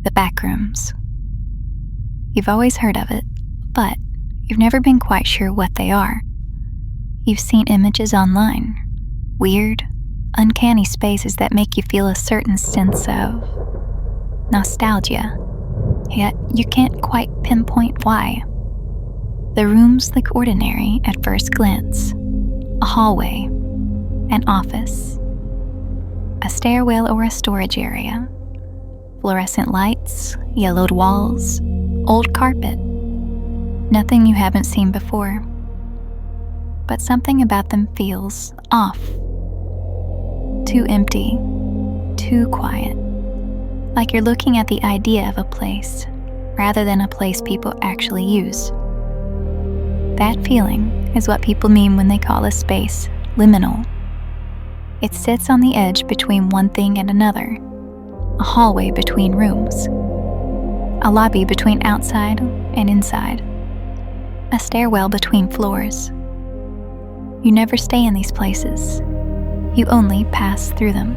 The Backrooms. You've always heard of it, but you've never been quite sure what they are. You've seen images online, weird, uncanny spaces that make you feel a certain sense of nostalgia, yet you can't quite pinpoint why. The rooms look ordinary at first glance. A hallway, an office, a stairwell or a storage area, fluorescent lights, yellowed walls, old carpet. Nothing you haven't seen before. But something about them feels off. Too empty, too quiet. Like you're looking at the idea of a place rather than a place people actually use. That feeling is what people mean when they call a space liminal. It sits on the edge between one thing and another, a hallway between rooms, a lobby between outside and inside, a stairwell between floors. You never stay in these places. You only pass through them.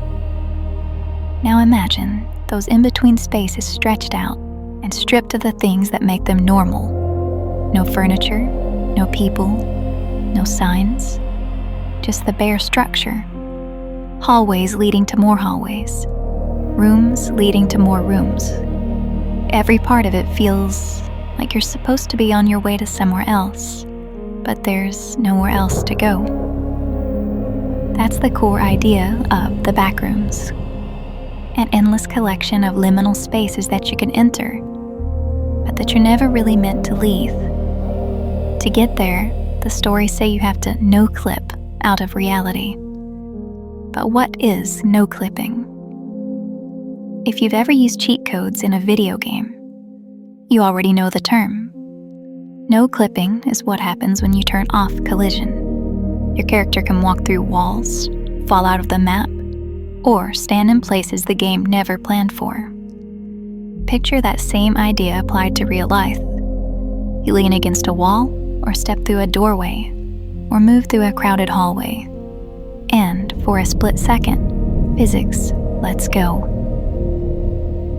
Now imagine those in-between spaces stretched out and stripped of the things that make them normal. No furniture, no people, no signs, just the bare structure. Hallways leading to more hallways, rooms leading to more rooms. Every part of it feels like you're supposed to be on your way to somewhere else, but there's nowhere else to go. That's the core idea of the Backrooms, an endless collection of liminal spaces that you can enter, but that you're never really meant to leave. To get there, the stories say you have to no-clip out of reality. But what is no-clipping? If you've ever used cheat codes in a video game, you already know the term. No-clipping is what happens when you turn off collision. Your character can walk through walls, fall out of the map, or stand in places the game never planned for. Picture that same idea applied to real life. You lean against a wall, or step through a doorway, or move through a crowded hallway. And for a split second, physics lets go.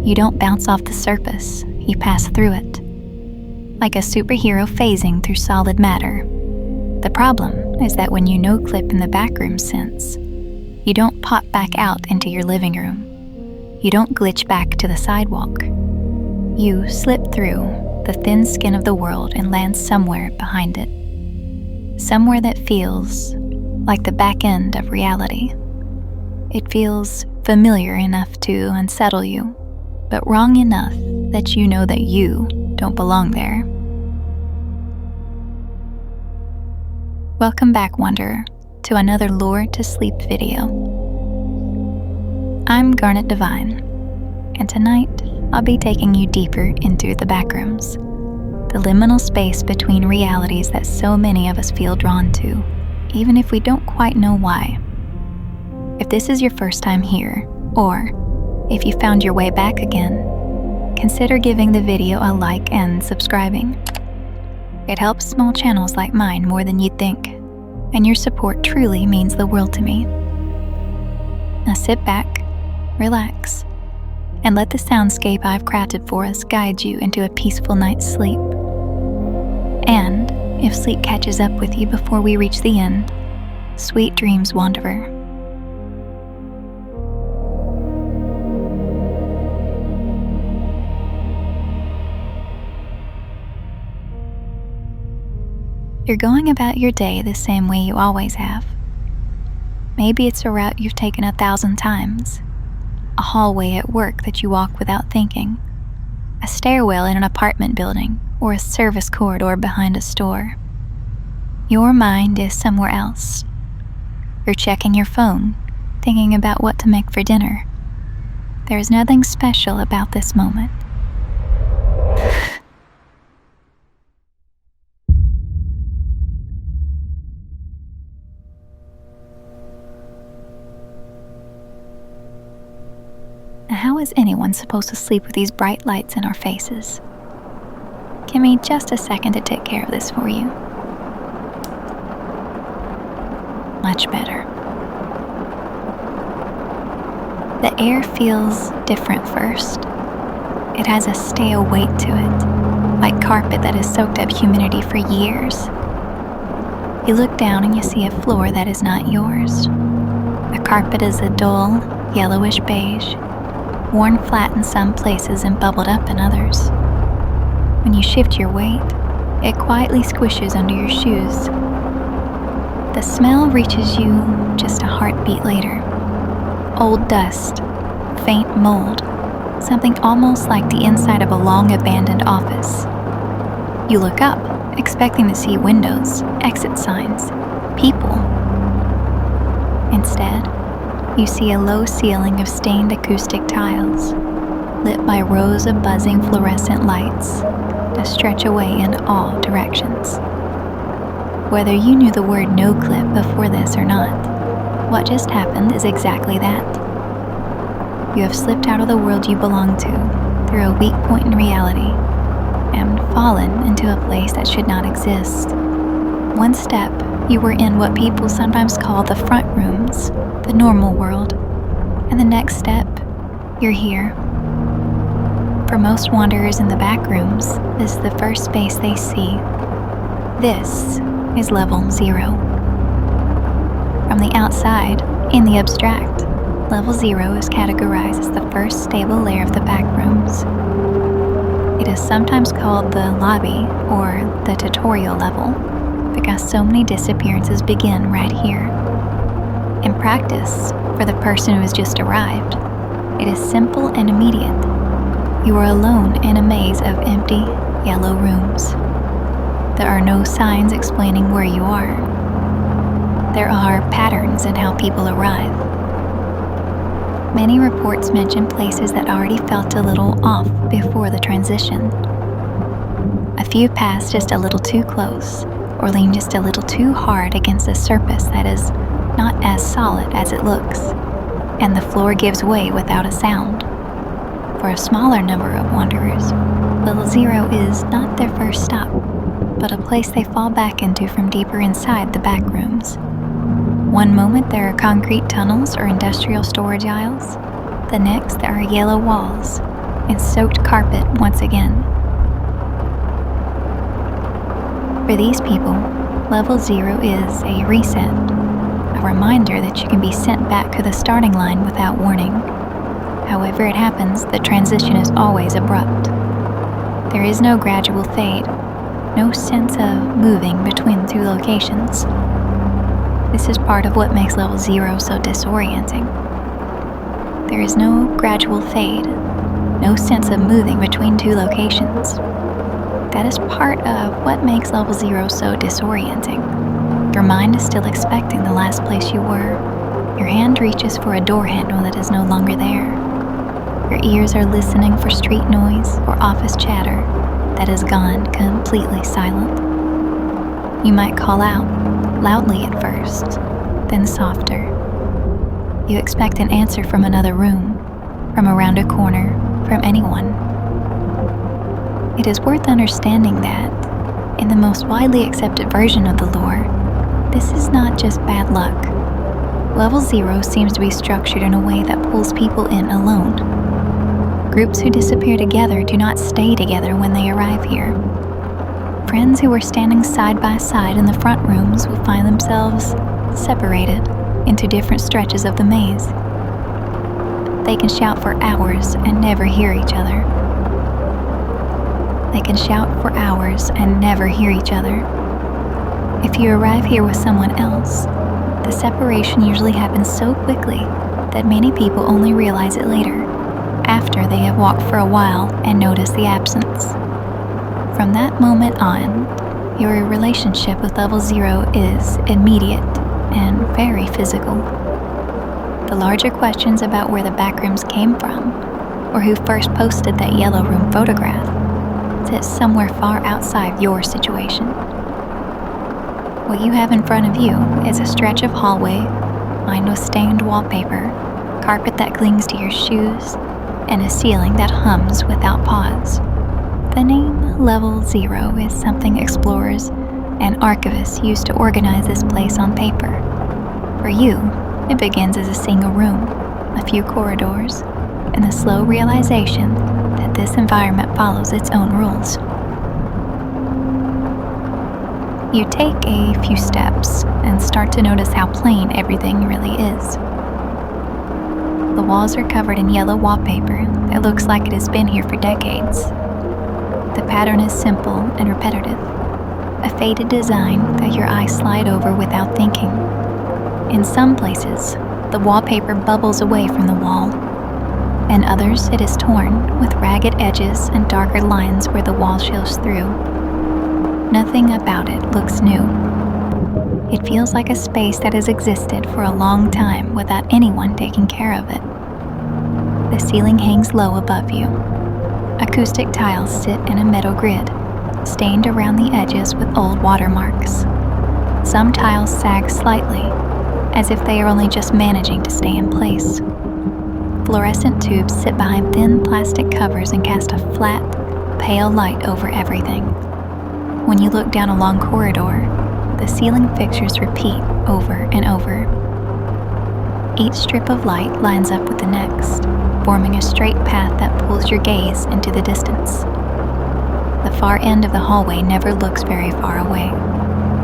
You don't bounce off the surface, you pass through it. Like a superhero phasing through solid matter. The problem is that when you no-clip in the backroom sense, you don't pop back out into your living room. You don't glitch back to the sidewalk. You slip through the thin skin of the world and land somewhere behind it. Somewhere that feels like the back end of reality. It feels familiar enough to unsettle you, but wrong enough that you know that you don't belong there. Welcome back, Wanderer, to another Lure to Sleep video. I'm Garnet Divine, and tonight I'll be taking you deeper into the Backrooms, the liminal space between realities that so many of us feel drawn to, even if we don't quite know why. If this is your first time here, or if you found your way back again, consider giving the video a like and subscribing. It helps small channels like mine more than you'd think, and your support truly means the world to me. Now sit back, relax, and let the soundscape I've crafted for us guide you into a peaceful night's sleep. And if sleep catches up with you before we reach the end, sweet dreams, Wanderer. You're going about your day the same way you always have. Maybe it's a route you've taken 1,000 times, a hallway at work that you walk without thinking, a stairwell in an apartment building, or a service corridor behind a store. Your mind is somewhere else. You're checking your phone, thinking about what to make for dinner. There's nothing special about this moment. How is anyone supposed to sleep with these bright lights in our faces? Give me just a second to take care of this for you. Much better. The air feels different first. It has a stale weight to it, like carpet that has soaked up humidity for years. You look down and you see a floor that is not yours. The carpet is a dull, yellowish beige, worn flat in some places and bubbled up in others. When you shift your weight, it quietly squishes under your shoes. The smell reaches you just a heartbeat later. Old dust, faint mold, something almost like the inside of a long abandoned office. You look up, expecting to see windows, exit signs, people. Instead, you see a low ceiling of stained acoustic tiles, lit by rows of buzzing fluorescent lights that stretch away in all directions. Whether you knew the word no clip before this or not, what just happened is exactly that. You have slipped out of the world you belong to through a weak point in reality and fallen into a place that should not exist. One step, you were in what people sometimes call the front rooms, the normal world, and the next step, you're here. For most wanderers in the backrooms, this is the first space they see. This is level 0. From the outside, in the abstract, level 0 is categorized as the first stable layer of the backrooms. It is sometimes called the lobby or the tutorial level because so many disappearances begin right here. In practice, for the person who has just arrived, it is simple and immediate. You are alone in a maze of empty, yellow rooms. There are no signs explaining where you are. There are patterns in how people arrive. Many reports mention places that already felt a little off before the transition. A few pass just a little too close or lean just a little too hard against a surface that is not as solid as it looks, and the floor gives way without a sound. For a smaller number of wanderers, level 0 is not their first stop, but a place they fall back into from deeper inside the back rooms. One moment there are concrete tunnels or industrial storage aisles. The next there are yellow walls and soaked carpet once again. For these people, level 0 is a reset, a reminder that you can be sent back to the starting line without warning. However it happens, the transition is always abrupt. There is no gradual fade, no sense of moving between two locations. This is part of what makes level 0 so disorienting. There is no gradual fade, no sense of moving between two locations. That is part of what makes level 0 so disorienting. Your mind is still expecting the last place you were. Your hand reaches for a door handle that is no longer there. Your ears are listening for street noise or office chatter that has gone completely silent. You might call out, loudly at first, then softer. You expect an answer from another room, from around a corner, from anyone. It is worth understanding that, in the most widely accepted version of the lore, this is not just bad luck. Level 0 seems to be structured in a way that pulls people in alone. Groups who disappear together do not stay together when they arrive here. Friends who were standing side by side in the front rooms will find themselves separated into different stretches of the maze. They can shout for hours and never hear each other. They can shout for hours and never hear each other. If you arrive here with someone else, the separation usually happens so quickly that many people only realize it later, after they have walked for a while and notice the absence. From that moment on, your relationship with level 0 is immediate and very physical. The larger questions about where the backrooms came from, or who first posted that yellow room photograph, sit somewhere far outside your situation. What you have in front of you is a stretch of hallway lined with stained wallpaper, carpet that clings to your shoes, and a ceiling that hums without pause. The name Level 0 is something explorers and archivists use to organize this place on paper. For you, it begins as a single room, a few corridors, and the slow realization that this environment follows its own rules. You take a few steps and start to notice how plain everything really is. The walls are covered in yellow wallpaper that looks like it has been here for decades. The pattern is simple and repetitive, a faded design that your eyes slide over without thinking. In some places, the wallpaper bubbles away from the wall. In others, it is torn with ragged edges and darker lines where the wall shows through. Nothing about it looks new. It feels like a space that has existed for a long time without anyone taking care of it. The ceiling hangs low above you. Acoustic tiles sit in a metal grid, stained around the edges with old watermarks. Some tiles sag slightly, as if they are only just managing to stay in place. Fluorescent tubes sit behind thin plastic covers and cast a flat, pale light over everything. When you look down a long corridor, the ceiling fixtures repeat over and over. Each strip of light lines up with the next, forming a straight path that pulls your gaze into the distance. The far end of the hallway never looks very far away,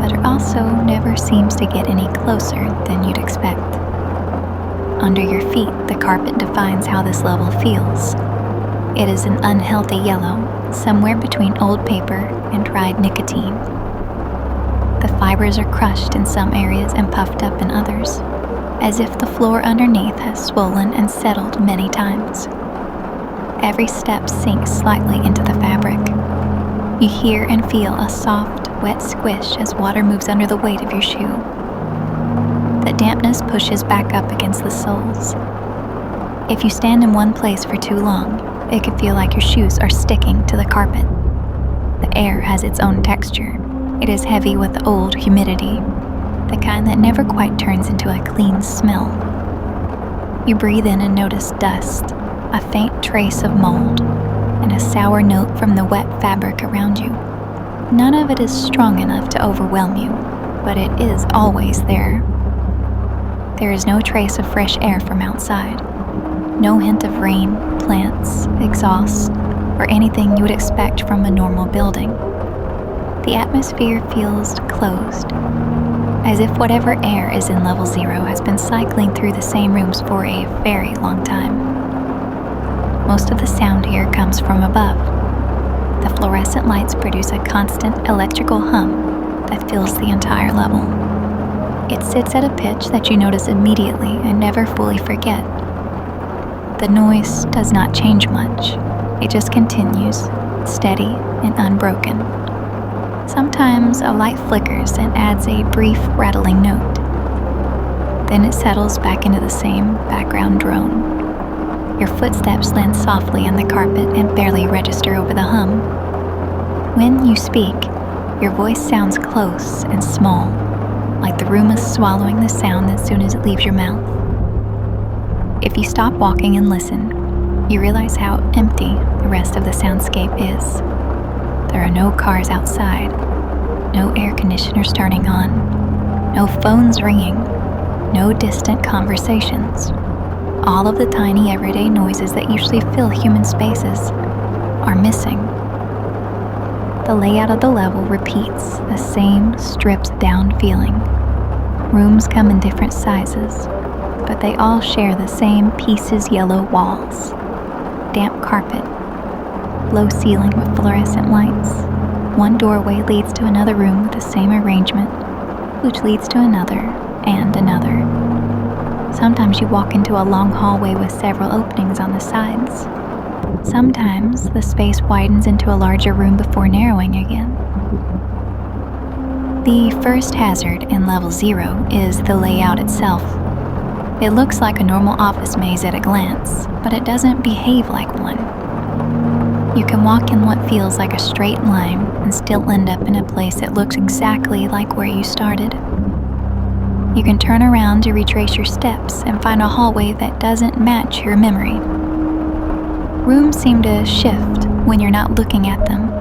but it also never seems to get any closer than you'd expect. Under your feet, the carpet defines how this level feels. It is an unhealthy yellow, somewhere between old paper and dried nicotine. The fibers are crushed in some areas and puffed up in others, as if the floor underneath has swollen and settled many times. Every step sinks slightly into the fabric. You hear and feel a soft, wet squish as water moves under the weight of your shoe. The dampness pushes back up against the soles. If you stand in one place for too long, it can feel like your shoes are sticking to the carpet. The air has its own texture. It is heavy with old humidity, the kind that never quite turns into a clean smell. You breathe in and notice dust, a faint trace of mold, and a sour note from the wet fabric around you. None of it is strong enough to overwhelm you, but it is always there. There is no trace of fresh air from outside. No hint of rain, plants, exhaust, or anything you would expect from a normal building. The atmosphere feels closed, as if whatever air is in level 0 has been cycling through the same rooms for a very long time. Most of the sound here comes from above. The fluorescent lights produce a constant electrical hum that fills the entire level. It sits at a pitch that you notice immediately and never fully forget. The noise does not change much. It just continues, steady and unbroken. Sometimes a light flickers and adds a brief rattling note. Then it settles back into the same background drone. Your footsteps land softly on the carpet and barely register over the hum. When you speak, your voice sounds close and small, like the room is swallowing the sound as soon as it leaves your mouth. If you stop walking and listen, you realize how empty the rest of the soundscape is. There are no cars outside, no air conditioners turning on, no phones ringing, no distant conversations. All of the tiny everyday noises that usually fill human spaces are missing. The layout of the level repeats the same stripped down feeling. Rooms come in different sizes, but they all share the same pieces yellow walls, damp carpet, low ceiling with fluorescent lights. One doorway leads to another room with the same arrangement, which leads to another and another. Sometimes you walk into a long hallway with several openings on the sides. Sometimes the space widens into a larger room before narrowing again. The first hazard in level 0 is the layout itself. It looks like a normal office maze at a glance, but it doesn't behave like one. You can walk in what feels like a straight line and still end up in a place that looks exactly like where you started. You can turn around to retrace your steps and find a hallway that doesn't match your memory. Rooms seem to shift when you're not looking at them.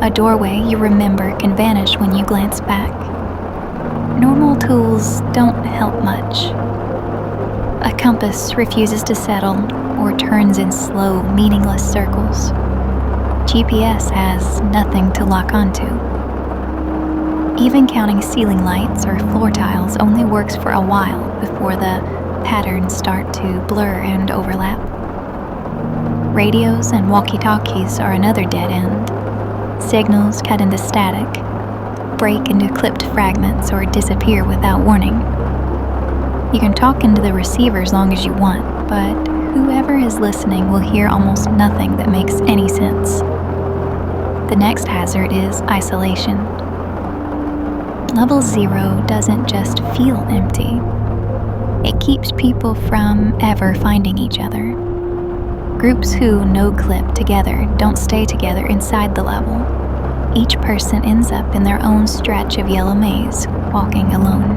A doorway you remember can vanish when you glance back. Normal tools don't help much. A compass refuses to settle or turns in slow, meaningless circles. GPS has nothing to lock onto. Even counting ceiling lights or floor tiles only works for a while before the patterns start to blur and overlap. Radios and walkie-talkies are another dead end. Signals cut into static, break into clipped fragments, or disappear without warning. You can talk into the receiver as long as you want, but whoever is listening will hear almost nothing that makes any sense. The next hazard is isolation. Level 0 doesn't just feel empty. It keeps people from ever finding each other. Groups who no-clip together don't stay together inside the level. Each person ends up in their own stretch of yellow maze, walking alone.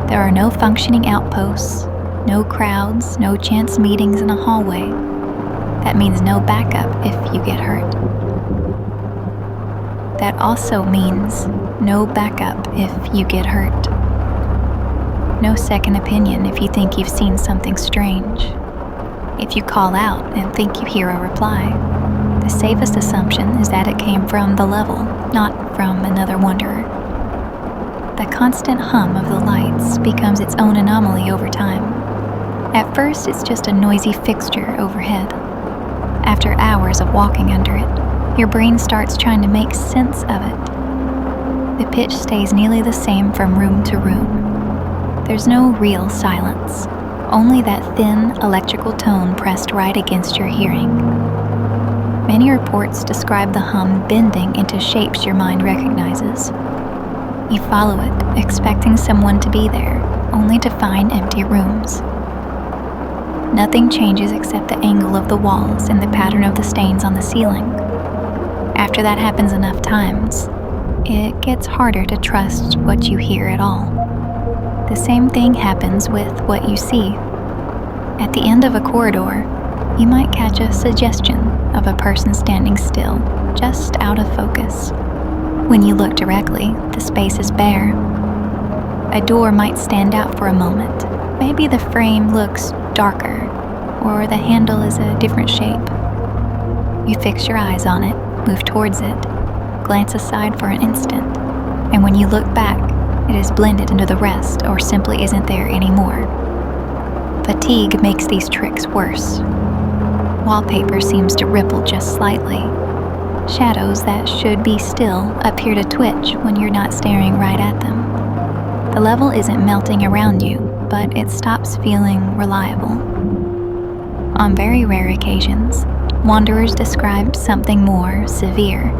There are no functioning outposts, no crowds, no chance meetings in a hallway. That means no backup if you get hurt. That also means no backup if you get hurt. No second opinion if you think you've seen something strange. If you call out and think you hear a reply, the safest assumption is that it came from the level, not from another wanderer. The constant hum of the lights becomes its own anomaly over time. At first, it's just a noisy fixture overhead. After hours of walking under it, your brain starts trying to make sense of it. The pitch stays nearly the same from room to room. There's no real silence, only that thin electrical tone pressed right against your hearing. Many reports describe the hum bending into shapes your mind recognizes. You follow it, expecting someone to be there, only to find empty rooms. Nothing changes except the angle of the walls and the pattern of the stains on the ceiling. After that happens enough times, it gets harder to trust what you hear at all. The same thing happens with what you see. At the end of a corridor, you might catch a suggestion of a person standing still, just out of focus. When you look directly, the space is bare. A door might stand out for a moment. Maybe the frame looks darker, or the handle is a different shape. You fix your eyes on it, move towards it, glance aside for an instant, and when you look back, it is blended into the rest or simply isn't there anymore. Fatigue makes these tricks worse. Wallpaper seems to ripple just slightly. Shadows that should be still appear to twitch when you're not staring right at them. The level isn't melting around you, but it stops feeling reliable. On very rare occasions, wanderers describe something more severe,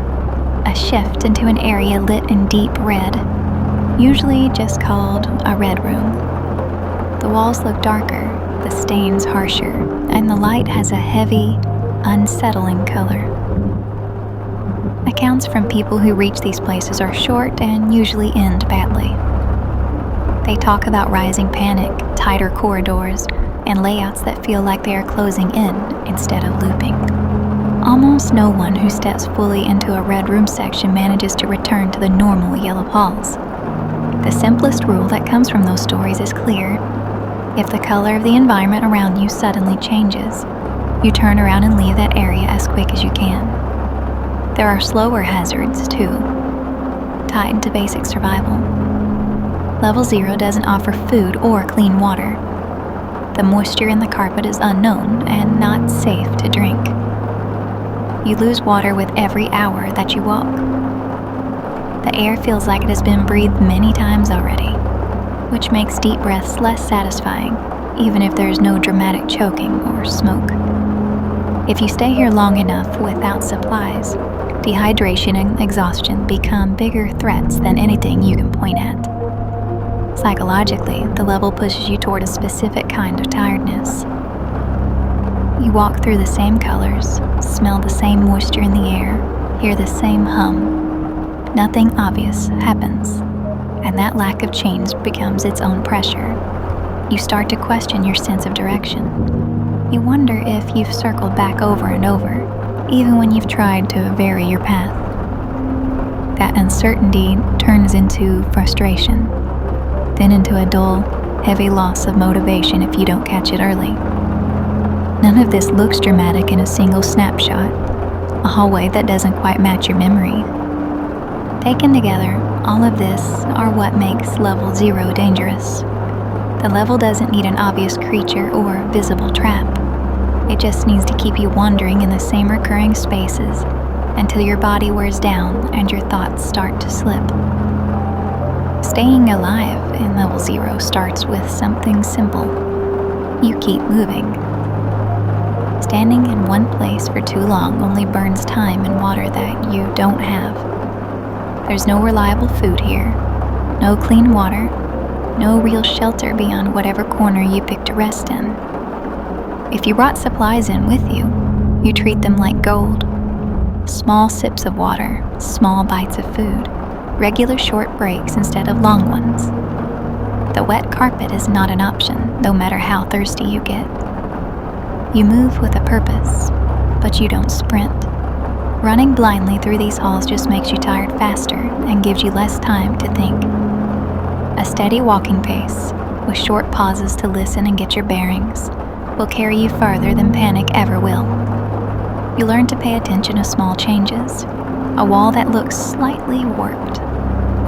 a shift into an area lit in deep red, usually just called a red room. The walls look darker, the stains harsher, and the light has a heavy, unsettling color. Accounts from people who reach these places are short and usually end badly. They talk about rising panic, tighter corridors, and layouts that feel like they are closing in instead of looping. Almost no one who steps fully into a red room section manages to return to the normal yellow halls. The simplest rule that comes from those stories is clear. If the color of the environment around you suddenly changes, you turn around and leave that area as quick as you can. There are slower hazards, too, tied to basic survival. Level 0 doesn't offer food or clean water. The moisture in the carpet is unknown and not safe to drink. You lose water with every hour that you walk. The air feels like it has been breathed many times already, which makes deep breaths less satisfying, even if there is no dramatic choking or smoke. If you stay here long enough without supplies, dehydration and exhaustion become bigger threats than anything you can point at. Psychologically, the level pushes you toward a specific kind of tiredness. You walk through the same colors, smell the same moisture in the air, hear the same hum. Nothing obvious happens, and that lack of change becomes its own pressure. You start to question your sense of direction. You wonder if you've circled back over and over, even when you've tried to vary your path. That uncertainty turns into frustration, then into a dull, heavy loss of motivation if you don't catch it early. None of this looks dramatic in a single snapshot, a hallway that doesn't quite match your memory. Taken together, all of this are what makes Level 0 dangerous. The level doesn't need an obvious creature or visible trap. It just needs to keep you wandering in the same recurring spaces until your body wears down and your thoughts start to slip. Staying alive in Level 0 starts with something simple. You keep moving. Standing in one place for too long only burns time and water that you don't have. There's no reliable food here, no clean water, no real shelter beyond whatever corner you pick to rest in. If you brought supplies in with you, you treat them like gold. Small sips of water, small bites of food, regular short breaks instead of long ones. The wet carpet is not an option, no matter how thirsty you get. You move with a purpose, but you don't sprint. Running blindly through these halls just makes you tired faster and gives you less time to think. A steady walking pace, with short pauses to listen and get your bearings, will carry you farther than panic ever will. You learn to pay attention to small changes, a wall that looks slightly warped,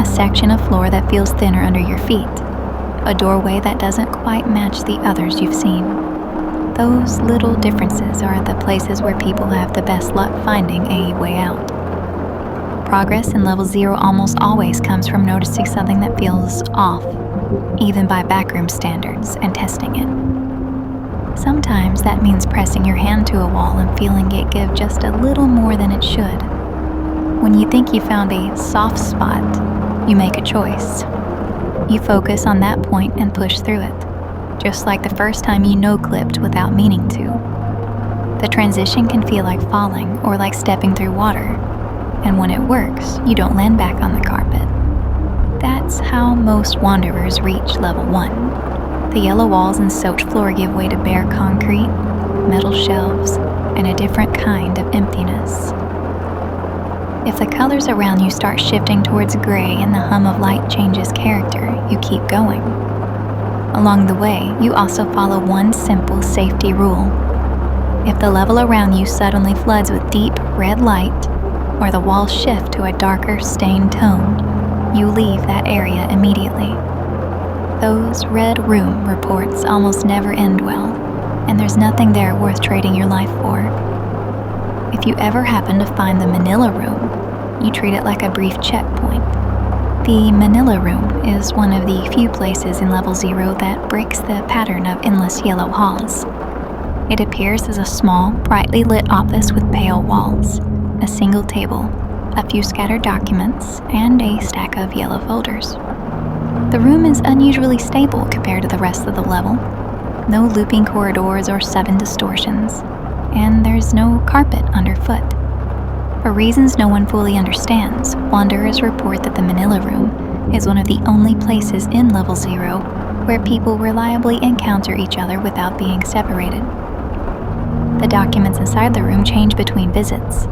a section of floor that feels thinner under your feet, a doorway that doesn't quite match the others you've seen. Those little differences are the places where people have the best luck finding a way out. Progress in Level 0 almost always comes from noticing something that feels off, even by backroom standards, and testing it. Sometimes that means pressing your hand to a wall and feeling it give just a little more than it should. When you think you found a soft spot, you make a choice. You focus on that point and push through it, just like the first time you no-clipped without meaning to. The transition can feel like falling or like stepping through water, and when it works, you don't land back on the carpet. That's how most wanderers reach Level 1. The yellow walls and soaked floor give way to bare concrete, metal shelves, and a different kind of emptiness. If the colors around you start shifting towards gray and the hum of light changes character, you keep going. Along the way, you also follow one simple safety rule. If the level around you suddenly floods with deep red light, or the walls shift to a darker stained tone, you leave that area immediately. Those red room reports almost never end well, and there's nothing there worth trading your life for. If you ever happen to find the Manila Room, you treat it like a brief checkpoint. The Manila Room is one of the few places in Level 0 that breaks the pattern of endless yellow halls. It appears as a small, brightly lit office with pale walls, a single table, a few scattered documents, and a stack of yellow folders. The room is unusually stable compared to the rest of the level. No looping corridors or sudden distortions, and there's no carpet underfoot. For reasons no one fully understands, wanderers report that the Manila Room is one of the only places in Level 0 where people reliably encounter each other without being separated. The documents inside the room change between visits,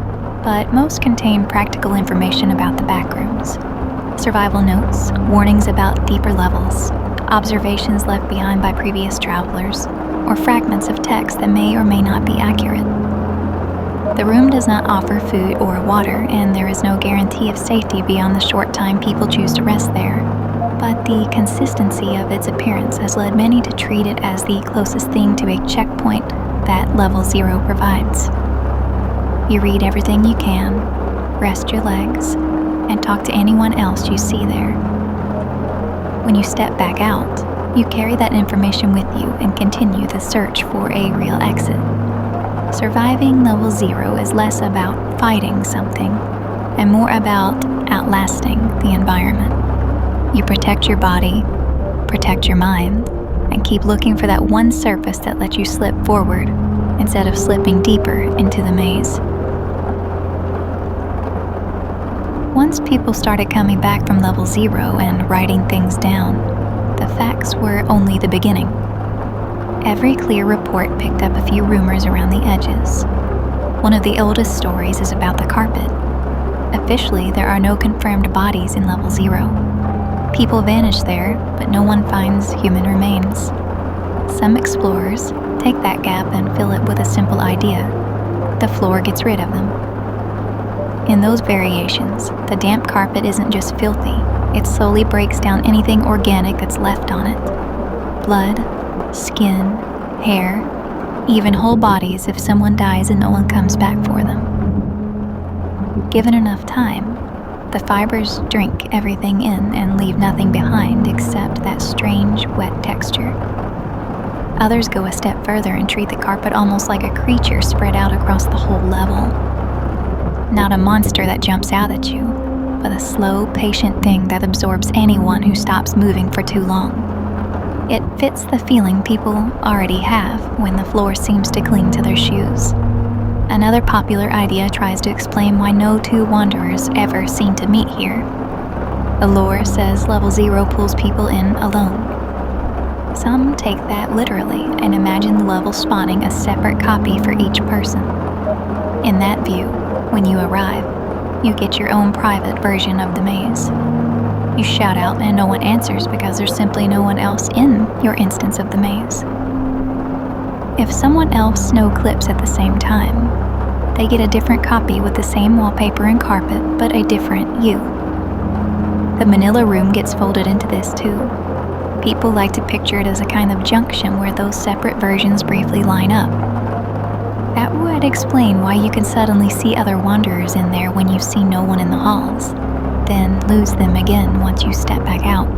but most contain practical information about the backrooms. Survival notes, warnings about deeper levels, observations left behind by previous travelers, or fragments of text that may or may not be accurate. The room does not offer food or water, and there is no guarantee of safety beyond the short time people choose to rest there. But the consistency of its appearance has led many to treat it as the closest thing to a checkpoint that Level 0 provides. You read everything you can, rest your legs, and talk to anyone else you see there. When you step back out, you carry that information with you and continue the search for a real exit. Surviving Level 0 is less about fighting something and more about outlasting the environment. You protect your body, protect your mind, and keep looking for that one surface that lets you slip forward instead of slipping deeper into the maze. Once people started coming back from Level 0 and writing things down, the facts were only the beginning. Every clear report picked up a few rumors around the edges. One of the oldest stories is about the carpet. Officially, there are no confirmed bodies in Level 0. People vanish there, but no one finds human remains. Some explorers, Take that gap and fill it with a simple idea. The floor gets rid of them. In those variations, the damp carpet isn't just filthy, it slowly breaks down anything organic that's left on it. Blood, skin, hair, even whole bodies if someone dies and no one comes back for them. Given enough time, the fibers drink everything in and leave nothing behind except that strange, wet texture. Others go a step further and treat the carpet almost like a creature spread out across the whole level. Not a monster that jumps out at you, but a slow, patient thing that absorbs anyone who stops moving for too long. It fits the feeling people already have when the floor seems to cling to their shoes. Another popular idea tries to explain why no two wanderers ever seem to meet here. The lore says level 0 pulls people in alone. Some take that literally and imagine the level spawning a separate copy for each person. In that view, when you arrive, you get your own private version of the maze. You shout out and no one answers because there's simply no one else in your instance of the maze. If someone else snow clips at the same time, they get a different copy with the same wallpaper and carpet, but a different you. The manila room gets folded into this too. People like to picture it as a kind of junction where those separate versions briefly line up. That would explain why you can suddenly see other wanderers in there when you see no one in the halls, then lose them again once you step back out.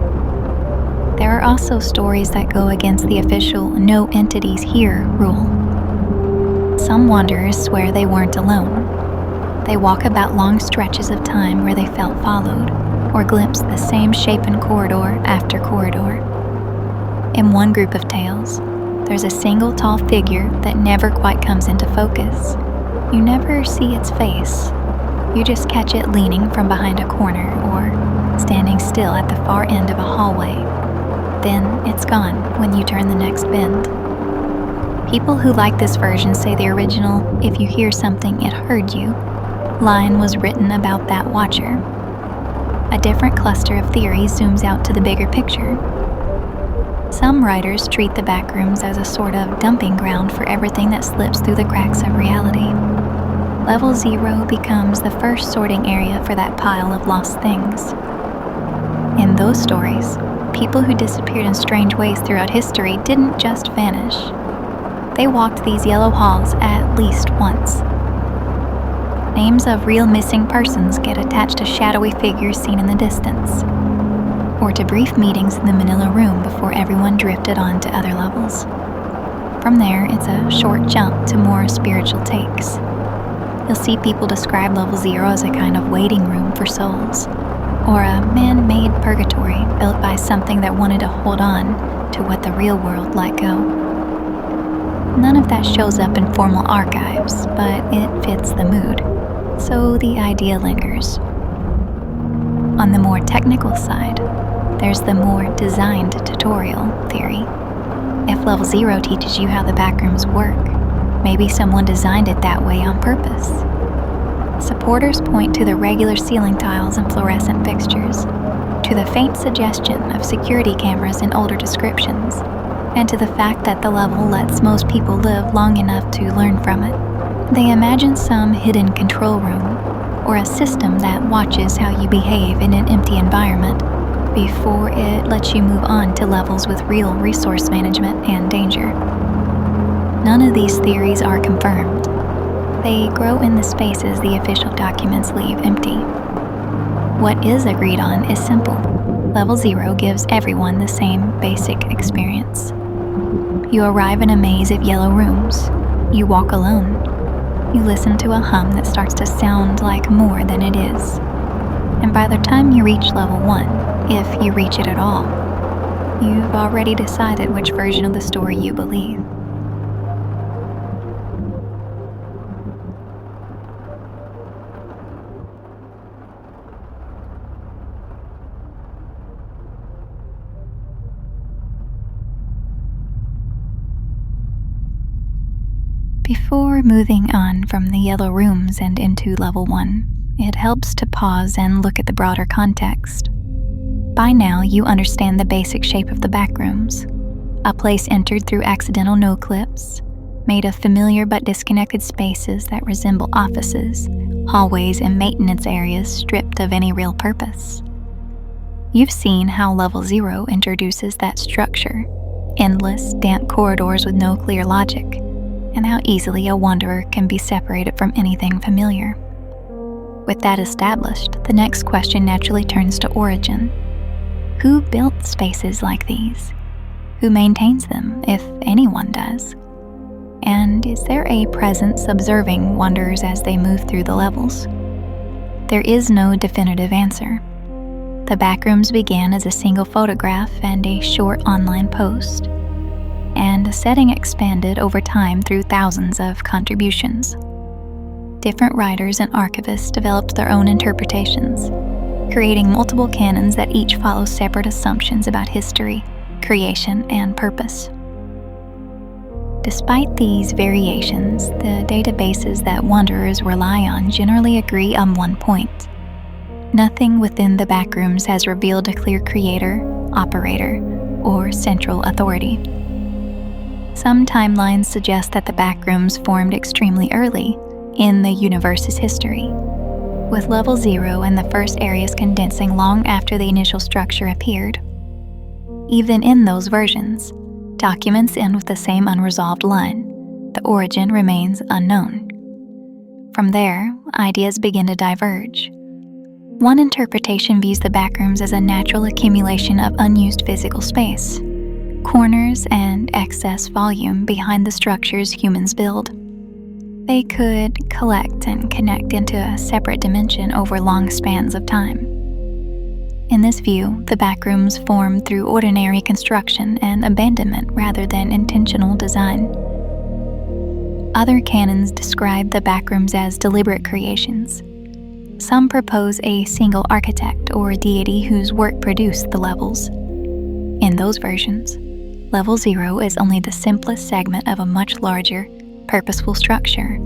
There are also stories that go against the official "no entities here" rule. Some wanderers swear they weren't alone. They walk about long stretches of time where they felt followed, or glimpse the same shape in corridor after corridor. In one group of tales, there's a single tall figure that never quite comes into focus. You never see its face. You just catch it leaning from behind a corner or standing still at the far end of a hallway. Then it's gone when you turn the next bend. People who like this version say the original "if you hear something, it heard you" line was written about that watcher. A different cluster of theories zooms out to the bigger picture. Some writers treat the Backrooms as a sort of dumping ground for everything that slips through the cracks of reality. Level 0 becomes the first sorting area for that pile of lost things. In those stories, people who disappeared in strange ways throughout history didn't just vanish. They walked these yellow halls at least once. Names of real missing persons get attached to shadowy figures seen in the distance, or to brief meetings in the manila room before everyone drifted on to other levels. From there, it's a short jump to more spiritual takes. You'll see people describe level 0 as a kind of waiting room for souls, or a man-made purgatory built by something that wanted to hold on to what the real world let go. None of that shows up in formal archives, but it fits the mood, so the idea lingers. On the more technical side, there's the more designed tutorial theory. If level 0 teaches you how the Backrooms work, maybe someone designed it that way on purpose. Supporters point to the regular ceiling tiles and fluorescent fixtures, to the faint suggestion of security cameras in older descriptions, and to the fact that the level lets most people live long enough to learn from it. They imagine some hidden control room, or a system that watches how you behave in an empty environment before it lets you move on to levels with real resource management and danger. None of these theories are confirmed. They grow in the spaces the official documents leave empty. What is agreed on is simple. Level 0 gives everyone the same basic experience. You arrive in a maze of yellow rooms. You walk alone. You listen to a hum that starts to sound like more than it is. And by the time you reach level 1, if you reach it at all, you've already decided which version of the story you believe. Before moving on from the yellow rooms and into level 1, it helps to pause and look at the broader context. By now, you understand the basic shape of the Backrooms. a place entered through accidental no-clips, made of familiar but disconnected spaces that resemble offices, hallways, and maintenance areas stripped of any real purpose. You've seen how Level 0 introduces that structure, endless, damp corridors with no clear logic, and how easily a wanderer can be separated from anything familiar. With that established, the next question naturally turns to origin. Who built spaces like these? Who maintains them, if anyone does? And is there a presence observing wanderers as they move through the levels? There is no definitive answer. The Backrooms began as a single photograph and a short online post, and the setting expanded over time through thousands of contributions. Different writers and archivists developed their own interpretations, creating multiple canons that each follow separate assumptions about history, creation, and purpose. Despite these variations, the databases that wanderers rely on generally agree on one point. Nothing within the Backrooms has revealed a clear creator, operator, or central authority. Some timelines suggest that the Backrooms formed extremely early in the universe's history, with Level 0 and the first areas condensing long after the initial structure appeared. Even in those versions, documents end with the same unresolved line: the origin remains unknown. From there, ideas begin to diverge. One interpretation views the Backrooms as a natural accumulation of unused physical space, corners and excess volume behind the structures humans build. They could collect and connect into a separate dimension over long spans of time. In this view, the Backrooms formed through ordinary construction and abandonment rather than intentional design. Other canons describe the Backrooms as deliberate creations. Some propose a single architect or deity whose work produced the levels. In those versions, Level 0 is only the simplest segment of a much larger, purposeful structure.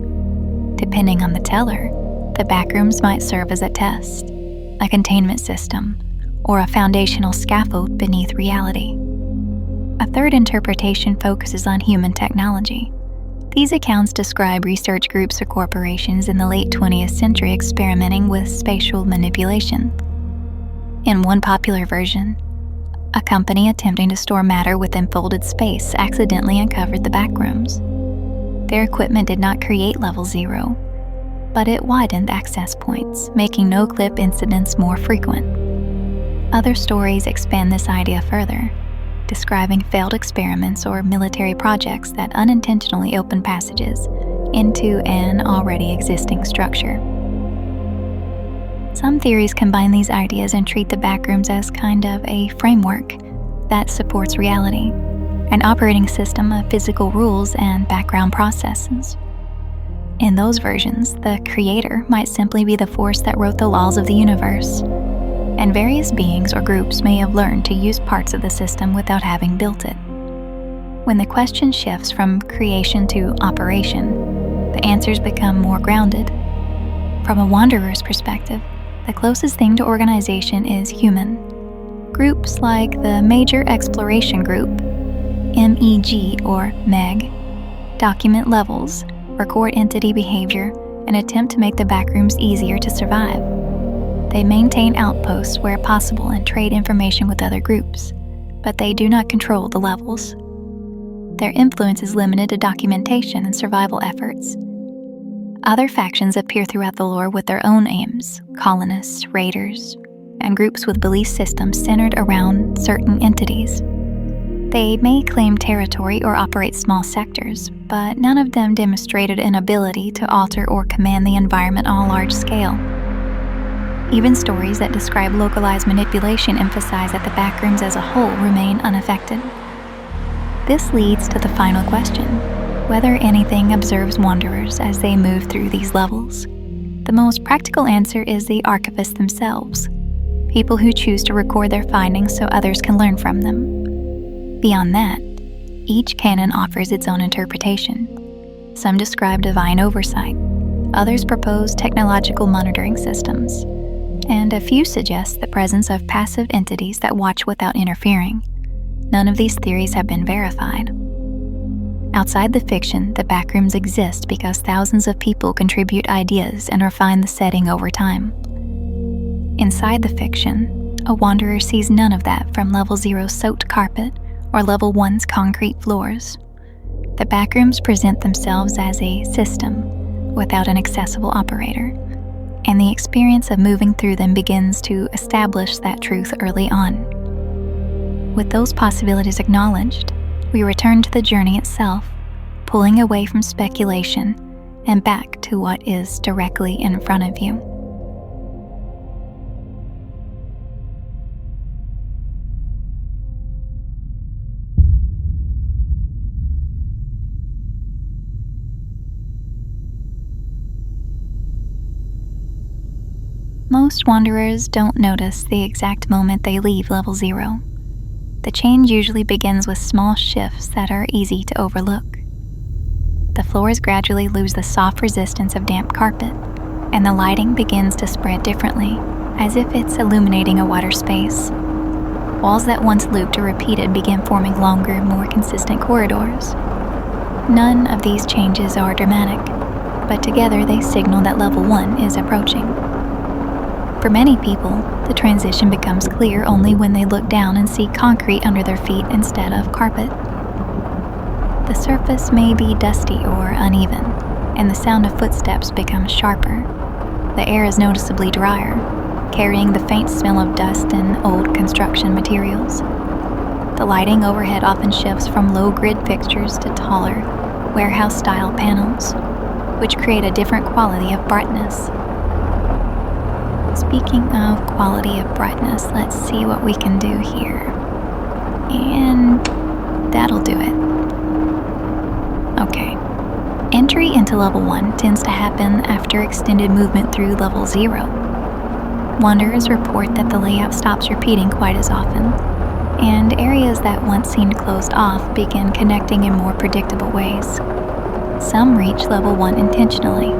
Depending on the teller, the Backrooms might serve as a test, a containment system, or a foundational scaffold beneath reality. A third interpretation focuses on human technology. These accounts describe research groups or corporations in the late 20th century experimenting with spatial manipulation. In one popular version, a company attempting to store matter within folded space accidentally uncovered the Backrooms. Their equipment did not create Level 0, but it widened access points, making no-clip incidents more frequent. Other stories expand this idea further, describing failed experiments or military projects that unintentionally open passages into an already existing structure. Some theories combine these ideas and treat the Backrooms as kind of a framework that supports reality, an operating system of physical rules and background processes. In those versions, the creator might simply be the force that wrote the laws of the universe, and various beings or groups may have learned to use parts of the system without having built it. When the question shifts from creation to operation, the answers become more grounded. From a wanderer's perspective, the closest thing to organization is human. Groups like the Major Exploration Group, MEG or MEG, document levels, record entity behavior, and attempt to make the Backrooms easier to survive. They maintain outposts where possible and trade information with other groups, but they do not control the levels. Their influence is limited to documentation and survival efforts. Other factions appear throughout the lore with their own aims: colonists, raiders, and groups with belief systems centered around certain entities. They may claim territory or operate small sectors, but none of them demonstrated an ability to alter or command the environment on a large scale. Even stories that describe localized manipulation emphasize that the Backrooms as a whole remain unaffected. This leads to the final question: whether anything observes wanderers as they move through these levels. The most practical answer is the archivists themselves, people who choose to record their findings so others can learn from them. Beyond that, each canon offers its own interpretation. Some describe divine oversight, others propose technological monitoring systems, and a few suggest the presence of passive entities that watch without interfering. none of these theories have been verified. Outside the fiction, the backrooms exist because thousands of people contribute ideas and refine the setting over time. Inside the fiction, a wanderer sees none of that from Level 0's soaked carpet or Level 1's concrete floors. The backrooms present themselves as a system without an accessible operator, and the experience of moving through them begins to establish that truth early on. With those possibilities acknowledged, we return to the journey itself, pulling away from speculation and back to what is directly in front of you. Most wanderers don't notice the exact moment they leave Level 0. The change usually begins with small shifts that are easy to overlook. The floors gradually lose the soft resistance of damp carpet, and the lighting begins to spread differently, as if it's illuminating a wider space. Walls that once looped or repeated begin forming longer, more consistent corridors. None of these changes are dramatic, but together they signal that Level 1 is approaching. For many people, the transition becomes clear only when they look down and see concrete under their feet instead of carpet. The surface may be dusty or uneven, and the sound of footsteps becomes sharper. The air is noticeably drier, carrying the faint smell of dust and old construction materials. The lighting overhead often shifts from low-grid fixtures to taller, warehouse-style panels, which create a different quality of brightness. Speaking of quality of brightness, let's see what we can do here. And that'll do it. Okay. Entry into Level 1 tends to happen after extended movement through Level 0. Wanderers report that the layout stops repeating quite as often, and areas that once seemed closed off begin connecting in more predictable ways. Some reach Level 1 intentionally,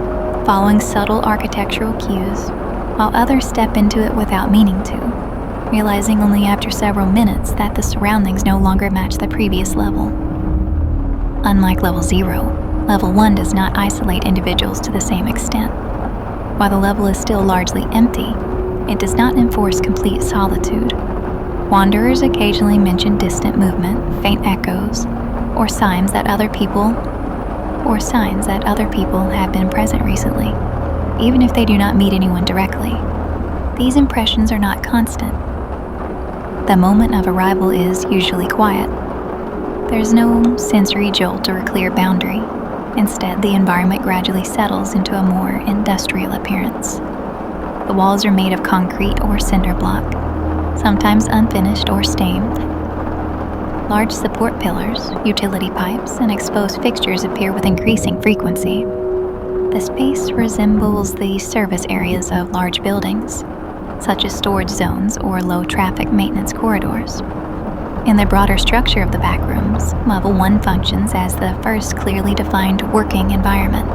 following subtle architectural cues, while others step into it without meaning to, realizing only after several minutes that the surroundings no longer match the previous level. Unlike Level 0, Level 1 does not isolate individuals to the same extent. While the level is still largely empty, it does not enforce complete solitude. Wanderers occasionally mention distant movement, faint echoes, or signs that other people have been present recently, even if they do not meet anyone directly. These impressions are not constant. The moment of arrival is usually quiet. There's no sensory jolt or a clear boundary. Instead, the environment gradually settles into a more industrial appearance. The walls are made of concrete or cinder block, sometimes unfinished or stained. Large support pillars, utility pipes, and exposed fixtures appear with increasing frequency. The space resembles the service areas of large buildings, such as storage zones or low-traffic maintenance corridors. In the broader structure of the backrooms, Level 1 functions as the first clearly defined working environment.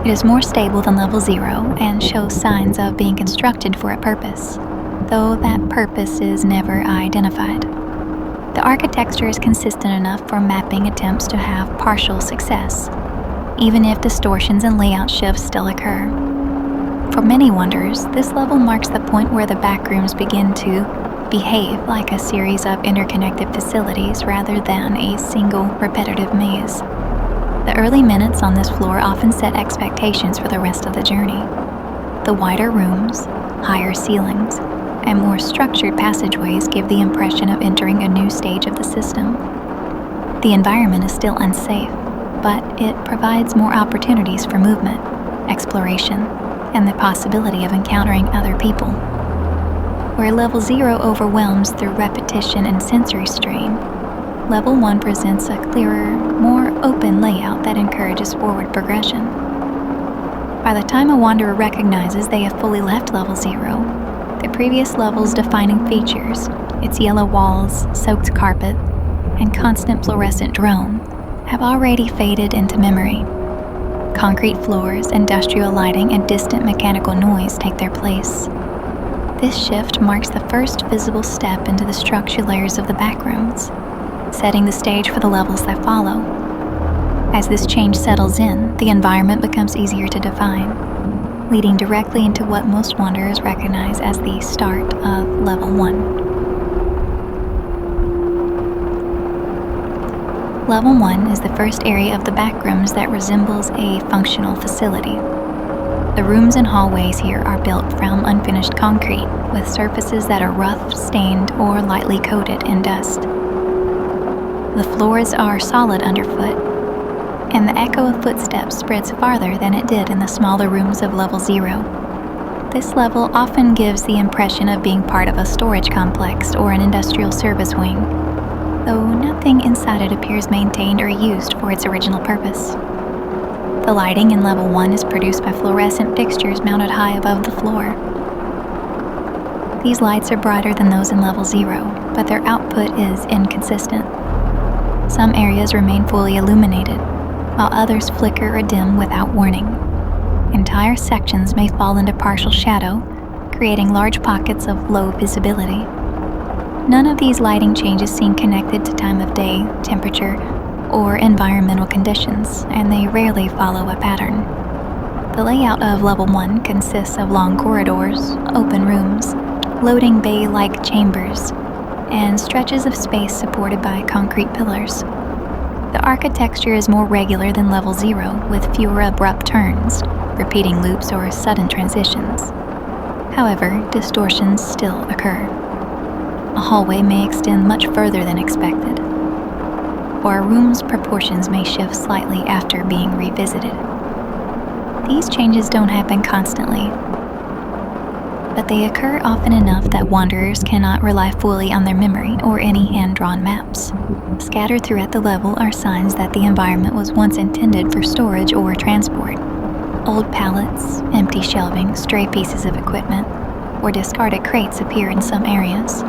It is more stable than Level 0 and shows signs of being constructed for a purpose, though that purpose is never identified. The architecture is consistent enough for mapping attempts to have partial success, even if distortions and layout shifts still occur. For many wanderers, this level marks the point where the backrooms begin to behave like a series of interconnected facilities rather than a single repetitive maze. The early minutes on this floor often set expectations for the rest of the journey. The wider rooms, higher ceilings, and more structured passageways give the impression of entering a new stage of the system. The environment is still unsafe, but it provides more opportunities for movement, exploration, and the possibility of encountering other people. Where Level 0 overwhelms through repetition and sensory strain, Level 1 presents a clearer, more open layout that encourages forward progression. By the time a wanderer recognizes they have fully left Level 0, the previous level's defining features, its yellow walls, soaked carpet, and constant fluorescent drone, have already faded into memory. Concrete floors, industrial lighting, and distant mechanical noise take their place. This shift marks the first visible step into the structure layers of the backrooms, setting the stage for the levels that follow. As this change settles in, the environment becomes easier to define, leading directly into what most wanderers recognize as the start of Level 1. Level 1 is the first area of the Backrooms that resembles a functional facility. The rooms and hallways here are built from unfinished concrete, with surfaces that are rough, stained, or lightly coated in dust. The floors are solid underfoot, and the echo of footsteps spreads farther than it did in the smaller rooms of Level 0. This level often gives the impression of being part of a storage complex or an industrial service wing, though nothing inside it appears maintained or used for its original purpose. The lighting in Level 1 is produced by fluorescent fixtures mounted high above the floor. These lights are brighter than those in Level 0, but their output is inconsistent. Some areas remain fully illuminated, while others flicker or dim without warning. Entire sections may fall into partial shadow, creating large pockets of low visibility. None of these lighting changes seem connected to time of day, temperature, or environmental conditions, and they rarely follow a pattern. The layout of Level 1 consists of long corridors, open rooms, loading bay-like chambers, and stretches of space supported by concrete pillars. The architecture is more regular than Level 0, with fewer abrupt turns, repeating loops, or sudden transitions. However, distortions still occur. A hallway may extend much further than expected, or a room's proportions may shift slightly after being revisited. These changes don't happen constantly, but they occur often enough that wanderers cannot rely fully on their memory or any hand-drawn maps. Scattered throughout the level are signs that the environment was once intended for storage or transport. Old pallets, empty shelving, stray pieces of equipment, or discarded crates appear in some areas.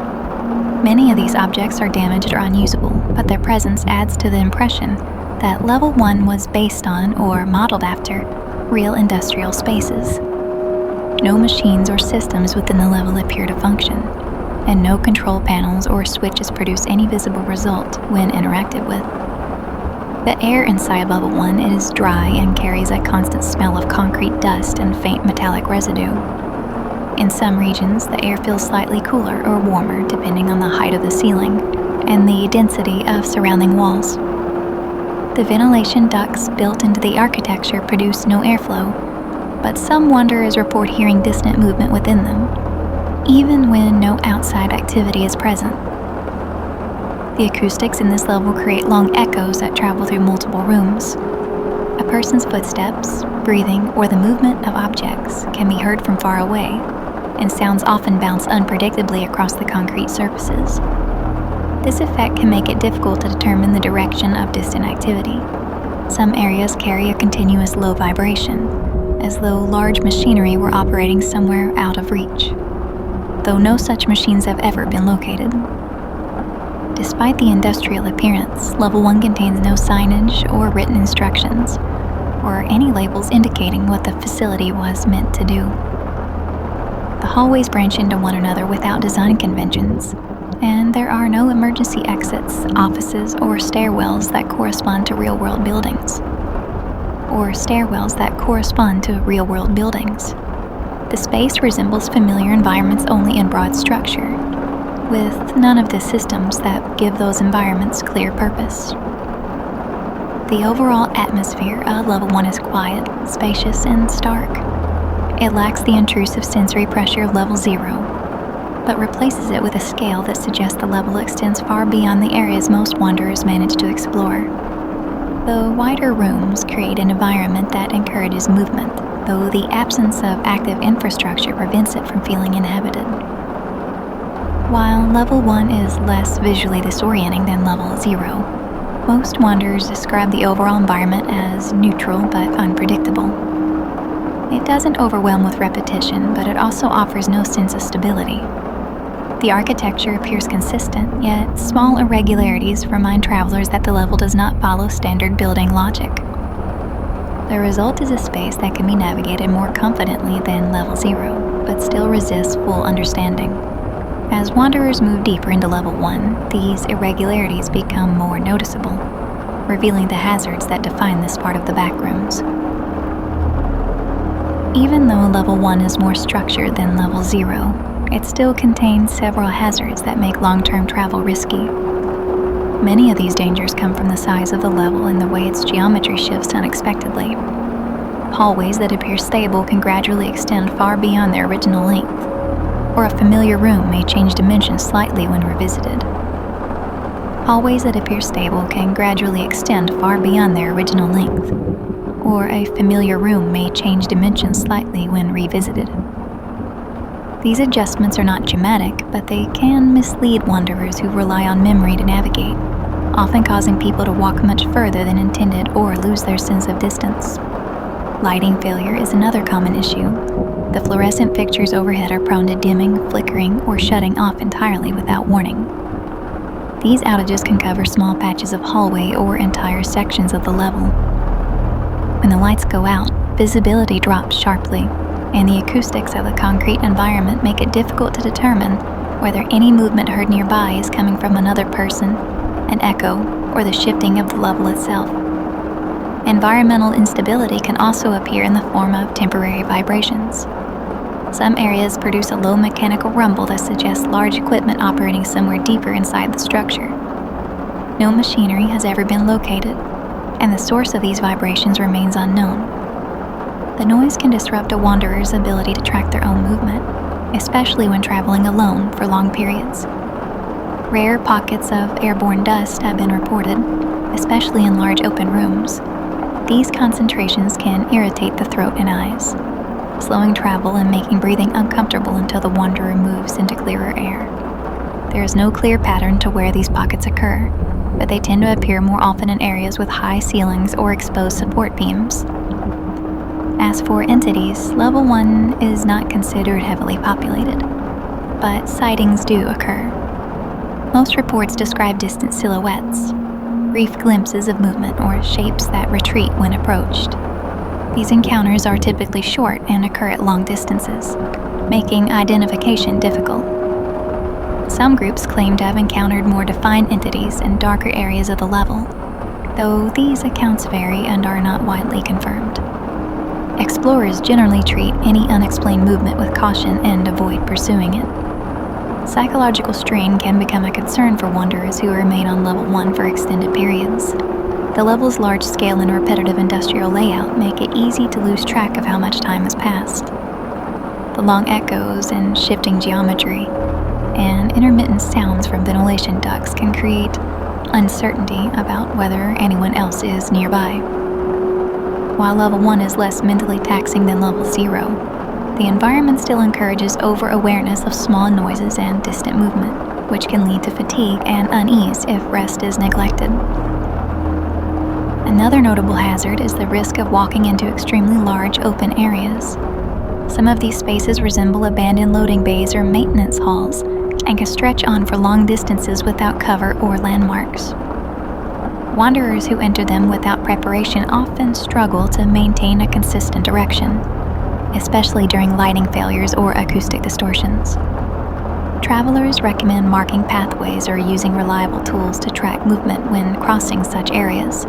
Many of these objects are damaged or unusable, but their presence adds to the impression that Level 1 was based on or modeled after real industrial spaces. No machines or systems within the level appear to function, and no control panels or switches produce any visible result when interacted with. The air inside Level 1 is dry and carries a constant smell of concrete dust and faint metallic residue. In some regions, the air feels slightly cooler or warmer depending on the height of the ceiling and the density of surrounding walls. The ventilation ducts built into the architecture produce no airflow, but some wanderers report hearing distant movement within them, even when no outside activity is present. The acoustics in this level create long echoes that travel through multiple rooms. A person's footsteps, breathing, or the movement of objects can be heard from far away, and sounds often bounce unpredictably across the concrete surfaces. This effect can make it difficult to determine the direction of distant activity. Some areas carry a continuous low vibration, as though large machinery were operating somewhere out of reach, though no such machines have ever been located. Despite the industrial appearance, Level 1 contains no signage or written instructions, or any labels indicating what the facility was meant to do. The hallways branch into one another without design conventions, and there are no emergency exits, offices, or stairwells that correspond to real-world buildings. The space resembles familiar environments only in broad structure, with none of the systems that give those environments clear purpose. The overall atmosphere of Level 1 is quiet, spacious, and stark. It lacks the intrusive sensory pressure of Level 0, but replaces it with a scale that suggests the level extends far beyond the areas most wanderers manage to explore. The wider rooms create an environment that encourages movement, though the absence of active infrastructure prevents it from feeling inhabited. While Level 1 is less visually disorienting than Level 0, most wanderers describe the overall environment as neutral but unpredictable. It doesn't overwhelm with repetition, but it also offers no sense of stability. The architecture appears consistent, yet small irregularities remind travelers that the level does not follow standard building logic. The result is a space that can be navigated more confidently than Level 0, but still resists full understanding. As wanderers move deeper into level 1, these irregularities become more noticeable, revealing the hazards that define this part of the Backrooms. Even though level 1 is more structured than level 0, it still contains several hazards that make long-term travel risky. Many of these dangers come from the size of the level and the way its geometry shifts unexpectedly. Hallways that appear stable can gradually extend far beyond their original length, or a familiar room may change dimensions slightly when revisited. Hallways that appear stable can gradually extend far beyond their original length, or a familiar room may change dimensions slightly when revisited. These adjustments are not dramatic, but they can mislead wanderers who rely on memory to navigate, often causing people to walk much further than intended or lose their sense of distance. Lighting failure is another common issue. The fluorescent fixtures overhead are prone to dimming, flickering, or shutting off entirely without warning. These outages can cover small patches of hallway or entire sections of the level. When the lights go out, visibility drops sharply, and the acoustics of the concrete environment make it difficult to determine whether any movement heard nearby is coming from another person, an echo, or the shifting of the level itself. Environmental instability can also appear in the form of temporary vibrations. Some areas produce a low mechanical rumble that suggests large equipment operating somewhere deeper inside the structure. No machinery has ever been located, and the source of these vibrations remains unknown. The noise can disrupt a wanderer's ability to track their own movement, especially when traveling alone for long periods. Rare pockets of airborne dust have been reported, especially in large open rooms. These concentrations can irritate the throat and eyes, slowing travel and making breathing uncomfortable until the wanderer moves into clearer air. There is no clear pattern to where these pockets occur, but they tend to appear more often in areas with high ceilings or exposed support beams. As for entities, level 1 is not considered heavily populated, but sightings do occur. Most reports describe distant silhouettes, brief glimpses of movement, or shapes that retreat when approached. These encounters are typically short and occur at long distances, making identification difficult. Some groups claim to have encountered more defined entities in darker areas of the level, though these accounts vary and are not widely confirmed. Explorers generally treat any unexplained movement with caution and avoid pursuing it. Psychological strain can become a concern for wanderers who remain on level 1 for extended periods. The level's large scale and repetitive industrial layout make it easy to lose track of how much time has passed. The long echoes and shifting geometry and intermittent sounds from ventilation ducts can create uncertainty about whether anyone else is nearby. While level 1 is less mentally taxing than level 0, the environment still encourages over-awareness of small noises and distant movement, which can lead to fatigue and unease if rest is neglected. Another notable hazard is the risk of walking into extremely large open areas. Some of these spaces resemble abandoned loading bays or maintenance halls and can stretch on for long distances without cover or landmarks. Wanderers who enter them without preparation often struggle to maintain a consistent direction, especially during lighting failures or acoustic distortions. Travelers recommend marking pathways or using reliable tools to track movement when crossing such areas.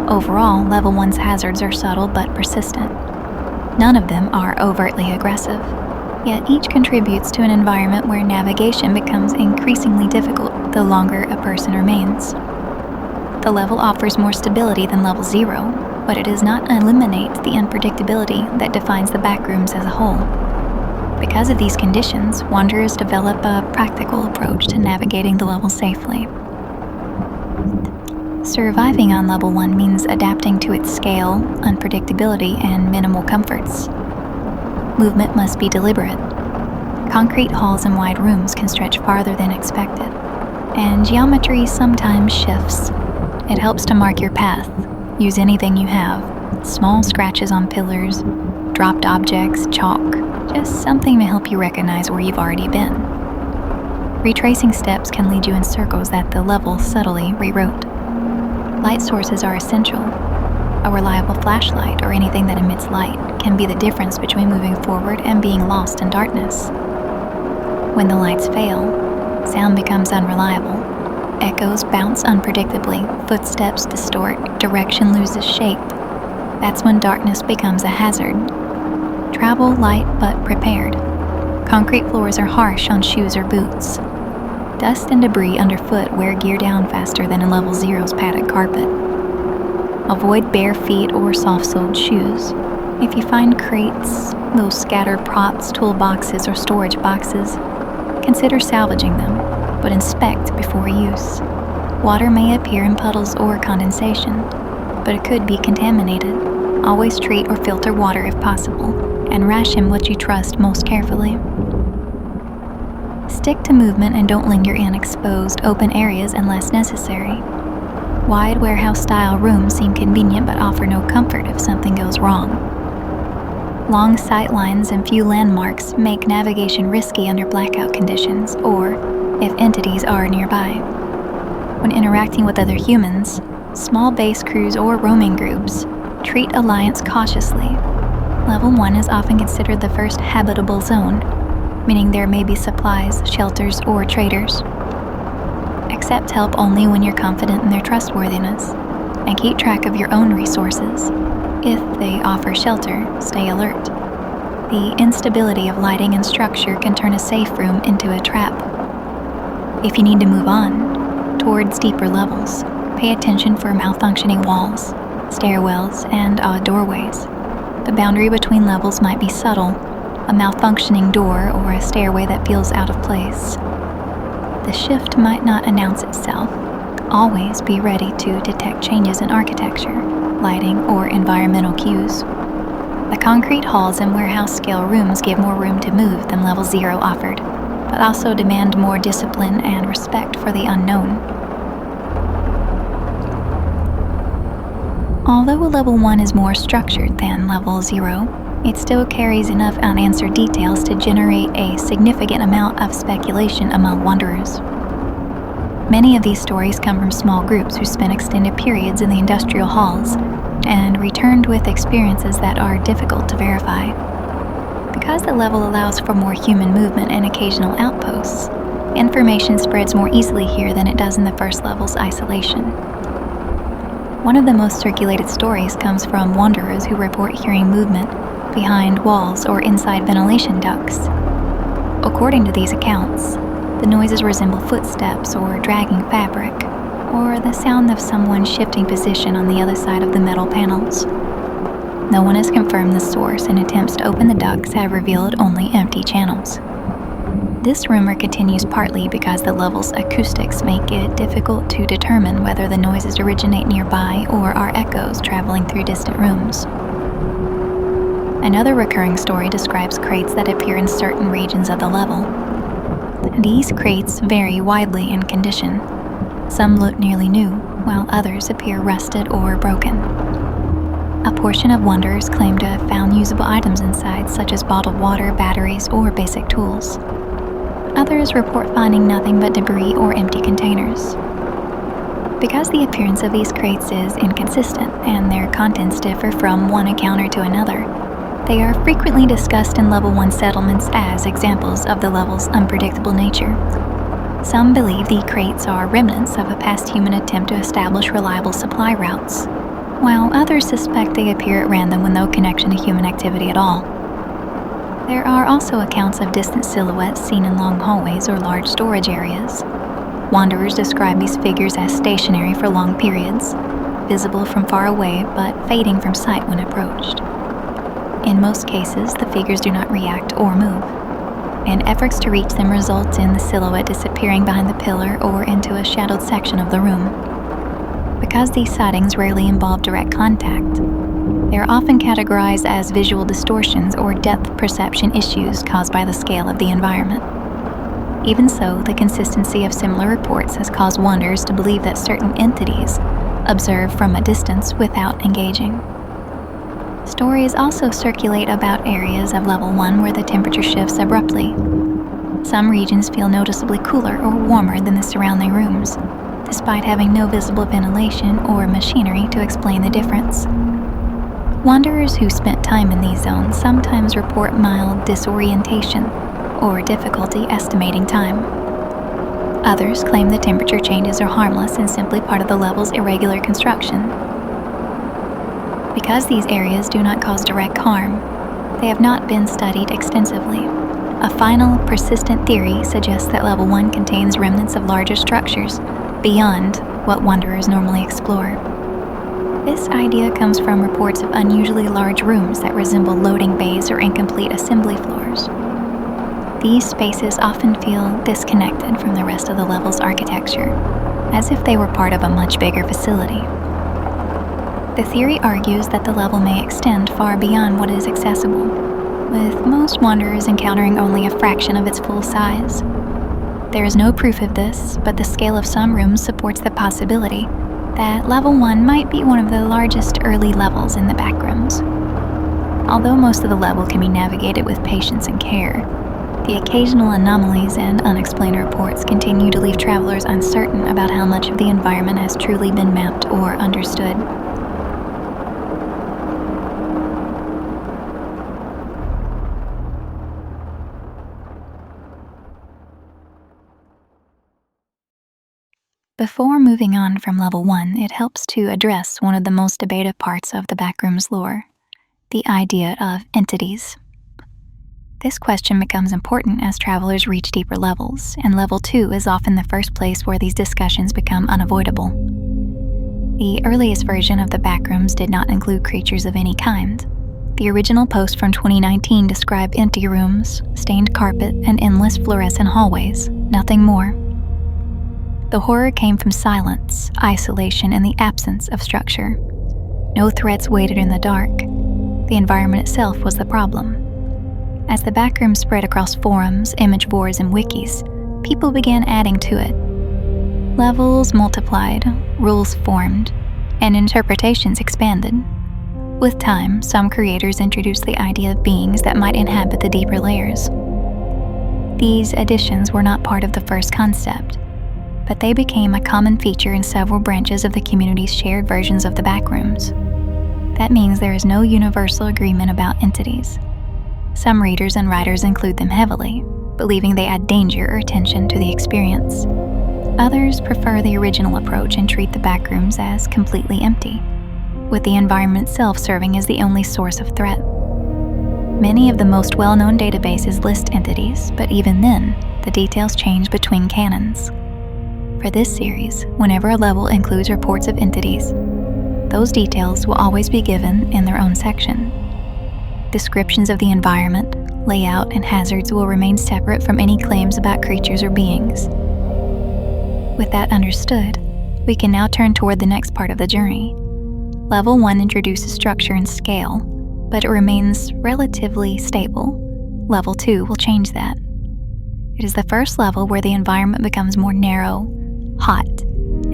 Overall, level 1's hazards are subtle but persistent. None of them are overtly aggressive, yet each contributes to an environment where navigation becomes increasingly difficult the longer a person remains. The level offers more stability than level 0, but it does not eliminate the unpredictability that defines the Backrooms as a whole. Because of these conditions, wanderers develop a practical approach to navigating the level safely. Surviving on level 1 means adapting to its scale, unpredictability, and minimal comforts. Movement must be deliberate. Concrete halls and wide rooms can stretch farther than expected, and geometry sometimes shifts. It helps to mark your path. Use anything you have, small scratches on pillars, dropped objects, chalk, just something to help you recognize where you've already been. Retracing steps can lead you in circles that the level subtly rewrote. Light sources are essential. A reliable flashlight or anything that emits light can be the difference between moving forward and being lost in darkness. When the lights fail, sound becomes unreliable. Echoes bounce unpredictably, footsteps distort, direction loses shape. That's when darkness becomes a hazard. Travel light but prepared. Concrete floors are harsh on shoes or boots. Dust and debris underfoot wear gear down faster than in level 0's padded carpet. Avoid bare feet or soft-soled shoes. If you find crates, those scattered props, toolboxes, or storage boxes, consider salvaging them, but inspect before use. Water may appear in puddles or condensation, but it could be contaminated. Always treat or filter water if possible, and ration what you trust most carefully. Stick to movement and don't linger in exposed, open areas unless necessary. Wide warehouse-style rooms seem convenient but offer no comfort if something goes wrong. Long sight lines and few landmarks make navigation risky under blackout conditions or if entities are nearby. When interacting with other humans, small base crews or roaming groups, treat Alliance cautiously. Level 1 is often considered the first habitable zone, meaning there may be supplies, shelters, or traders. Accept help only when you're confident in their trustworthiness, and keep track of your own resources. If they offer shelter, stay alert. The instability of lighting and structure can turn a safe room into a trap. If you need to move on towards deeper levels, pay attention for malfunctioning walls, stairwells, and odd doorways. The boundary between levels might be subtle, a malfunctioning door or a stairway that feels out of place. The shift might not announce itself. Always be ready to detect changes in architecture, lighting, or environmental cues. The concrete halls and warehouse-scale rooms give more room to move than Level 0 offered, but also demand more discipline and respect for the unknown. Although Level 1 is more structured than Level 0, it still carries enough unanswered details to generate a significant amount of speculation among wanderers. Many of these stories come from small groups who spent extended periods in the industrial halls and returned with experiences that are difficult to verify. Because the level allows for more human movement and occasional outposts, information spreads more easily here than it does in the first level's isolation. One of the most circulated stories comes from wanderers who report hearing movement behind walls or inside ventilation ducts. According to these accounts, the noises resemble footsteps or dragging fabric, or the sound of someone shifting position on the other side of the metal panels. No one has confirmed the source, and attempts to open the ducts have revealed only empty channels. This rumor continues partly because the level's acoustics make it difficult to determine whether the noises originate nearby or are echoes traveling through distant rooms. Another recurring story describes crates that appear in certain regions of the level. These crates vary widely in condition. Some look nearly new, while others appear rusted or broken. A portion of wanderers claim to have found usable items inside, such as bottled water, batteries, or basic tools. Others report finding nothing but debris or empty containers. Because the appearance of these crates is inconsistent and their contents differ from one encounter to another, they are frequently discussed in Level 1 settlements as examples of the level's unpredictable nature. Some believe the crates are remnants of a past human attempt to establish reliable supply routes, while others suspect they appear at random with no connection to human activity at all. There are also accounts of distant silhouettes seen in long hallways or large storage areas. Wanderers describe these figures as stationary for long periods, visible from far away but fading from sight when approached. In most cases, the figures do not react or move, and efforts to reach them result in the silhouette disappearing behind the pillar or into a shadowed section of the room. Because these sightings rarely involve direct contact, they are often categorized as visual distortions or depth perception issues caused by the scale of the environment. Even so, the consistency of similar reports has caused wanderers to believe that certain entities observe from a distance without engaging. Stories also circulate about areas of Level 1 where the temperature shifts abruptly. Some regions feel noticeably cooler or warmer than the surrounding rooms, despite having no visible ventilation or machinery to explain the difference. Wanderers who spent time in these zones sometimes report mild disorientation or difficulty estimating time. Others claim the temperature changes are harmless and simply part of the level's irregular construction. Because these areas do not cause direct harm, they have not been studied extensively. A final, persistent theory suggests that Level 1 contains remnants of larger structures beyond what wanderers normally explore. This idea comes from reports of unusually large rooms that resemble loading bays or incomplete assembly floors. These spaces often feel disconnected from the rest of the level's architecture, as if they were part of a much bigger facility. The theory argues that the level may extend far beyond what is accessible, with most wanderers encountering only a fraction of its full size. There is no proof of this, but the scale of some rooms supports the possibility that Level 1 might be one of the largest early levels in the Backrooms. Although most of the level can be navigated with patience and care, the occasional anomalies and unexplained reports continue to leave travelers uncertain about how much of the environment has truly been mapped or understood. Before moving on from Level 1, it helps to address one of the most debated parts of the Backrooms lore, the idea of entities. This question becomes important as travelers reach deeper levels, and Level 2 is often the first place where these discussions become unavoidable. The earliest version of the Backrooms did not include creatures of any kind. The original post from 2019 described empty rooms, stained carpet, and endless fluorescent hallways, nothing more. The horror came from silence, isolation, and the absence of structure. No threats waited in the dark. The environment itself was the problem. As the Backrooms spread across forums, image boards, and wikis, people began adding to it. Levels multiplied, rules formed, and interpretations expanded. With time, some creators introduced the idea of beings that might inhabit the deeper layers. These additions were not part of the first concept, but they became a common feature in several branches of the community's shared versions of the Backrooms. That means there is no universal agreement about entities. Some readers and writers include them heavily, believing they add danger or tension to the experience. Others prefer the original approach and treat the Backrooms as completely empty, with the environment itself serving as the only source of threat. Many of the most well-known databases list entities, but even then, the details change between canons. For this series, whenever a level includes reports of entities, those details will always be given in their own section. Descriptions of the environment, layout, and hazards will remain separate from any claims about creatures or beings. With that understood, we can now turn toward the next part of the journey. Level 1 introduces structure and scale, but it remains relatively stable. Level 2 will change that. It is the first level where the environment becomes more narrow, hot,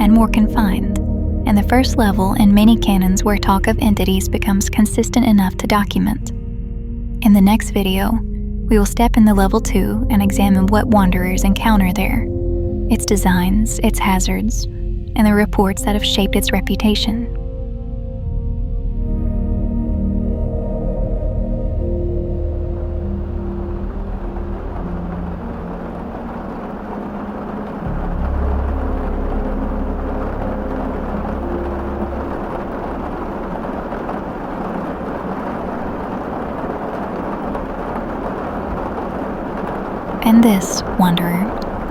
and more confined, and the first level in many canons where talk of entities becomes consistent enough to document. In the next video, we will step into Level 2 and examine what wanderers encounter there, its designs, its hazards, and the reports that have shaped its reputation. And this, wanderer,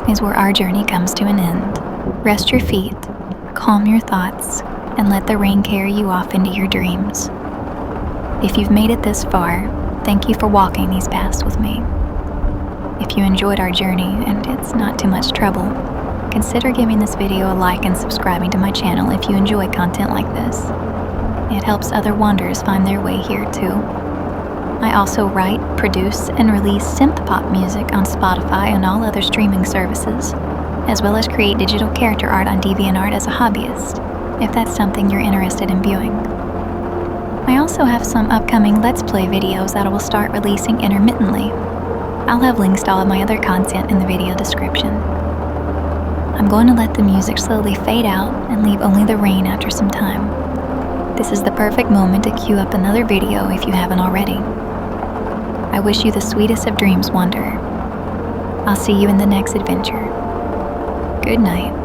is where our journey comes to an end. Rest your feet, calm your thoughts, and let the rain carry you off into your dreams. If you've made it this far, thank you for walking these paths with me. If you enjoyed our journey, and it's not too much trouble, consider giving this video a like and subscribing to my channel if you enjoy content like this. It helps other wanderers find their way here too. I also write, produce, and release synth-pop music on Spotify and all other streaming services, as well as create digital character art on DeviantArt as a hobbyist, if that's something you're interested in viewing. I also have some upcoming Let's Play videos that I will start releasing intermittently. I'll have links to all of my other content in the video description. I'm going to let the music slowly fade out and leave only the rain after some time. This is the perfect moment to queue up another video if you haven't already. I wish you the sweetest of dreams, wanderer. I'll see you in the next adventure. Good night.